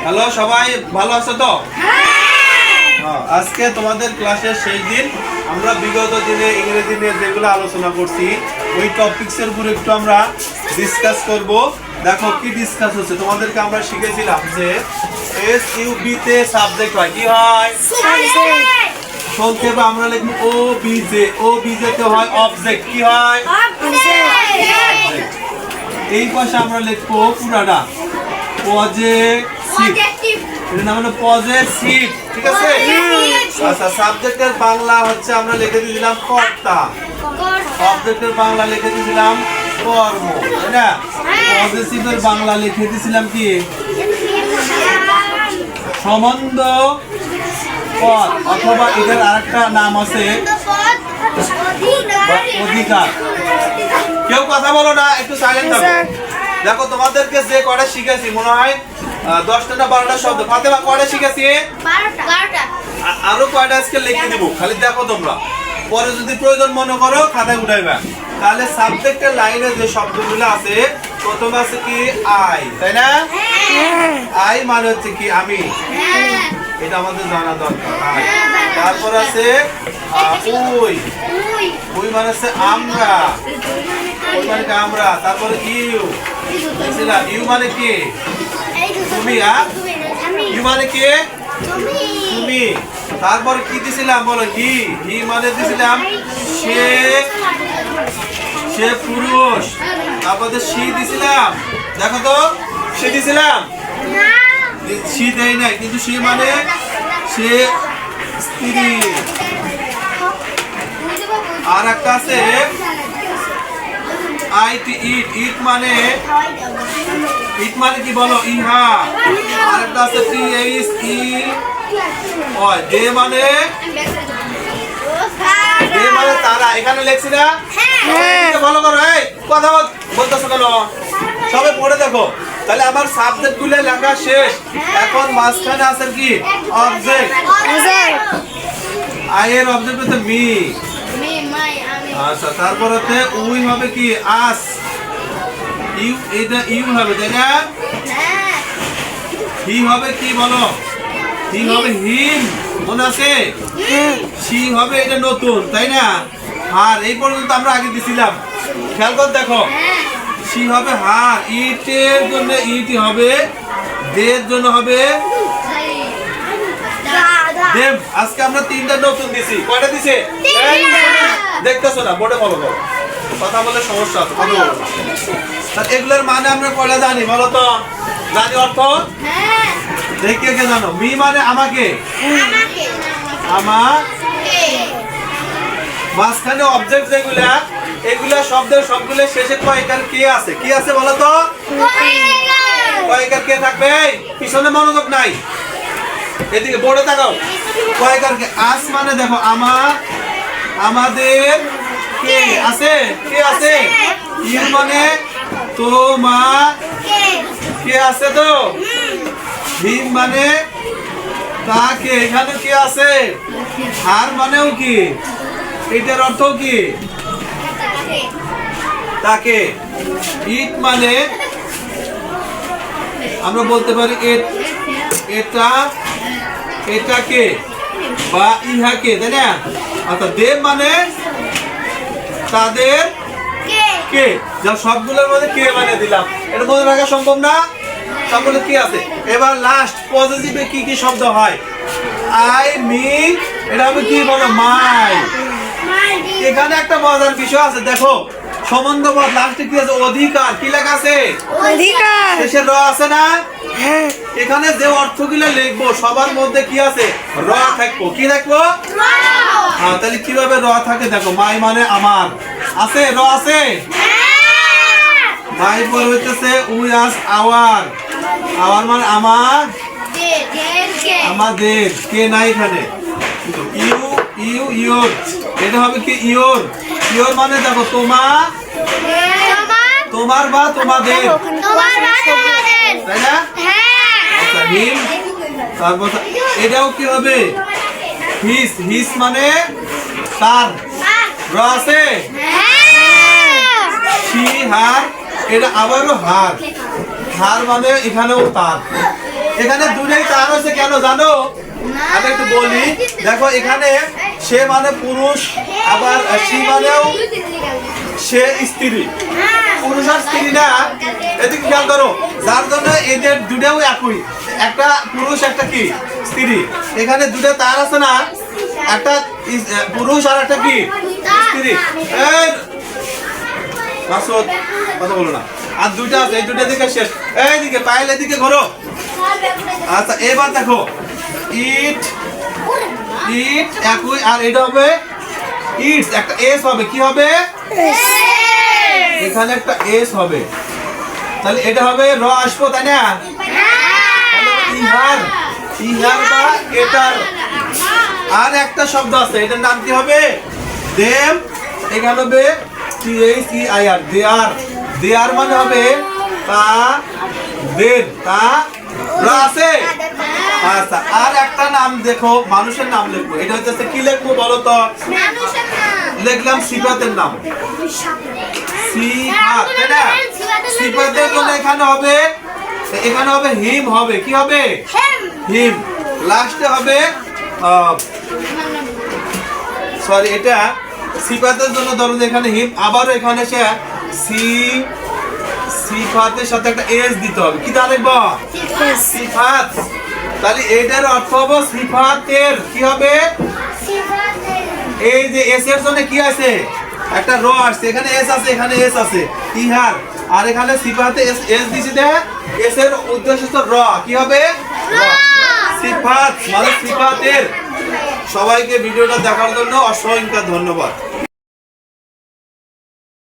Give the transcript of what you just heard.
Hello সবাই ভালো আছো তো? আজকে তোমাদের ক্লাসের শেষ দিন। আমরা বিগত দিনে ইংরেজি নিয়ে যেগুলো আলোচনা করছি ওই টপিকসের উপর একটু আমরা ডিসকাস করব। দেখো কি ডিসকাস হচ্ছে, তোমাদেরকে আমরা শিখেছিলাম যে এসইউবি তে সাবজেক্ট হয়, কি হয়? সংক্ষেপে আমরা লিখব ওবিজে। ওবিজে তে হয় অবজেক্ট, কি হয়? অবজেক্ট। এই পাশে আমরা লিখবো পুরাটা পজেসিভ। এর নাম হলো পজেসিভ, ঠিক আছে? আচ্ছা, সাবজেক্টের বাংলা হচ্ছে আমরা লিখে দিয়েছিলাম কর্তা, অবজেক্টের বাংলা লিখে দিয়েছিলাম কর্ম, তাই না? পজেসিভের বাংলা লিখে দিয়েছিলাম কি? সম্বন্ধ পদ, অথবা এদের আরেকটা নাম আছে অধিকার। কেউ কথা বলো না, একটু সাইলেন্ট থাকো। দেখো তোমাদেরকে যে কয়টা শিখেছি মনে হয় 10টা না 12টা শব্দ। ফাতেমা কয়টা শিখেছি? 12টা। আরো কয়টা আজকে লিখে দিব, খালি দেখো তোমরা। পরে যদি প্রয়োজন মনে করো খাতায় উঠাইবা। তাহলে সাবজেক্টের লাইনে যে শব্দগুলো আছে, প্রথম আছে কি আই, তাই না? আই মানে হচ্ছে কি আমি, এটা আমাদের জানা দরকার। তারপর আছে উই, উই মানে হচ্ছে আমরা, উই মানে কি আমরা। তারপরে ইউ, ইউ মানে কি? তুমি। ইউ মানে কি? তুমি। তারপর কি দিছিলাম বলো? হি, হি মানে দিছিলাম সে, সে পুরুষ। তারপর সি দিছিলাম, দেখো তো সে দিছিলাম, সি দেই নাই, কিন্তু সে মানে সে স্ত্রী। আর একটা আছে আইট, ইট, ইট মানে, ইট মানে কি বলো? ইহা। আর একটা আছে টি এইচ ই ওই, দে মানে, দে মানে তারা। এখানে লেখছি না? ভালো করো, এই কথা বলতেছো কেন? সবাই পড়ে দেখো। তাহলে আমার সাবজেক্ট গুলো লেখা শেষ। এখন মাঝখানে আছে কি? অবজেক্ট। আই এর অবজেক্ট হচ্ছে মি। আচ্ছা, তারপরে উই হবে কি? আস। ইউ, এটা ইউ হবে, তাই না? হি হবে কি বলো? হি হবে হিম, মনে আছে? সি হবে এটা নতুন, তাই না? হার, এই পর্যন্ত আমরা আগে দিছিলাম, খেয়াল করে দেখো। সি হবে হার, ইটের জন্য ইটি হবে, দের জন্য হবে দেব। আজকে আমরা 3টা নতুন দিছি। কয়টা দিছে? দেখতেছো না? বোর্ডে ফলো করো। কথা বলে সমস্যা আছে, কথা বলো না। এগুলোর মানে আমরা কয়টা জানি বলো তো? জানি অর্থ? দেখে কে জানো? মি মানে আমাকে, আমার। মাঝখানে অবজেক্ট যেগুলা, এগুলা শব্দের সবগুলো শেষে কয়েকার কে আছে? কি আছে বলো তো? কয়েকার কে থাকবে? পিছনে মনোযোগ নাই, এদিকে বোর্ডে তাকাও। কয়েকার কে? আস মানে দেখো আমার, আমাদের। কে আছে? কে আছে? ইউ মানে তোমার, কে আছে তো? হিম মানে তাকে। এখানে কে আছে? হার মানেও কি? এটার অর্থ কি? তাকে। ইট মানে আমরা বলতে পারি এটা, এটাকে বা ইহাকে, তাই না? অর্থাৎ দেব মানে তাদের কে। যা সবগুলোর মধ্যে কে মানে দিলাম, এটা মনে রাখা সম্ভব না? সবগুলো কি আছে? এবার লাস্ট পজিটিভে কি কি শব্দ হয়? আই, মি, এটা হবে কি বলো? মাই। এখানে একটা মজার বিষয় আছে, দেখো। সম্বন্ধ পদ লাস্টে কি আছে? অধিকার। কি লেখা আছে? অধিকার। শেষে র আছে না? এখানে যে অর্থগুলো লিখবো সবার মধ্যে কি আছে? র থাকবো। কি থাকবো? হ্যাঁ, তাহলে কিভাবে র থাকে দেখো। মাই মানে আমার, আছে? র আছে? মাই পর হইতেছে উই আস আওয়ার, আওয়ার মানে আমার, আমাদের। কে নাই এখানে। ইউ, ইউ, ইয়োর, এটা হবে কি? ইয়োর। ইয়োর মানে দেখো তোমার, তোমার বা তোমাদের, তাই না? আচ্ছা, হিম। তারপর এটাও কি হবে? হিস, হিস মানে তার। র আছে? সি, হার, এটা আবারও হার, হার মানে এখানেও তার। এখানে দুটোই তার হয়েছে কেন জানো? আমি একটু বলি, দেখো এখানে সে মানে পুরুষ, আবার সে মানেও সে স্ত্রী, পুরুষ আর স্ত্রী না, এদিকে খেয়াল করো, যার জন্য এদের দুটাও একই, একটা পুরুষ একটা কি স্ত্রী। এখানে দুটো তার আছে না, একটা পুরুষ আর একটা কি স্ত্রী। মাসুদ কথা বলো না, আর দুইটা আছে, এই দুটা দিকে শেষ, এইদিকে পায়েল এদিকে ঘোরো। আচ্ছা এবার দেখো ইট ইট একই, আর এটা হবে ইটস, একটা এস হবে, কি হবে এখানে একটা এস হবে, তাহলে এটা হবে র আসবো তাই না? ইহার ইহার বা এটার। আর একটা শব্দ আছে, এটার নাম কি হবে? দেম, এখানে হবে THEIR, দেয়ার। দেয়ার মানে হবে তা দের, তা আছে। আচ্ছা আর একটা নাম দেখো, মানুষের নাম লিখবো, এটা হচ্ছে কি লিখবো বলো তো? লিখলাম সিফাতের নাম, সিফাত, তাই না? সিফাতের জন্য এখানে হবে, এখানে হবে হিম, হবে কি হবে হিম, লাস্টে হবে সরি, এটা সিফাতের জন্য ধরো এখানে হিম, আবারও এখানে সে সিফাতের সাথে একটা এস দিতে হবে, কি তা লিখবো? সিফাত। তাহলে এটার অর্থ হবে সিফাতের, কি হবে? এই যে এস এর জন্য কি আছে, একটা র আসছে, এখানে এস আছে, এখানে এস আছে, ইহার, আর এখানে সিফাতে এস এস দিছি, দে এস এর উদ্দেশ্য তো র, কি হবে সিফাত, মানে সিফাতের। সবাইকে ভিডিওটা দেখার জন্য অসংখ্য ধন্যবাদ।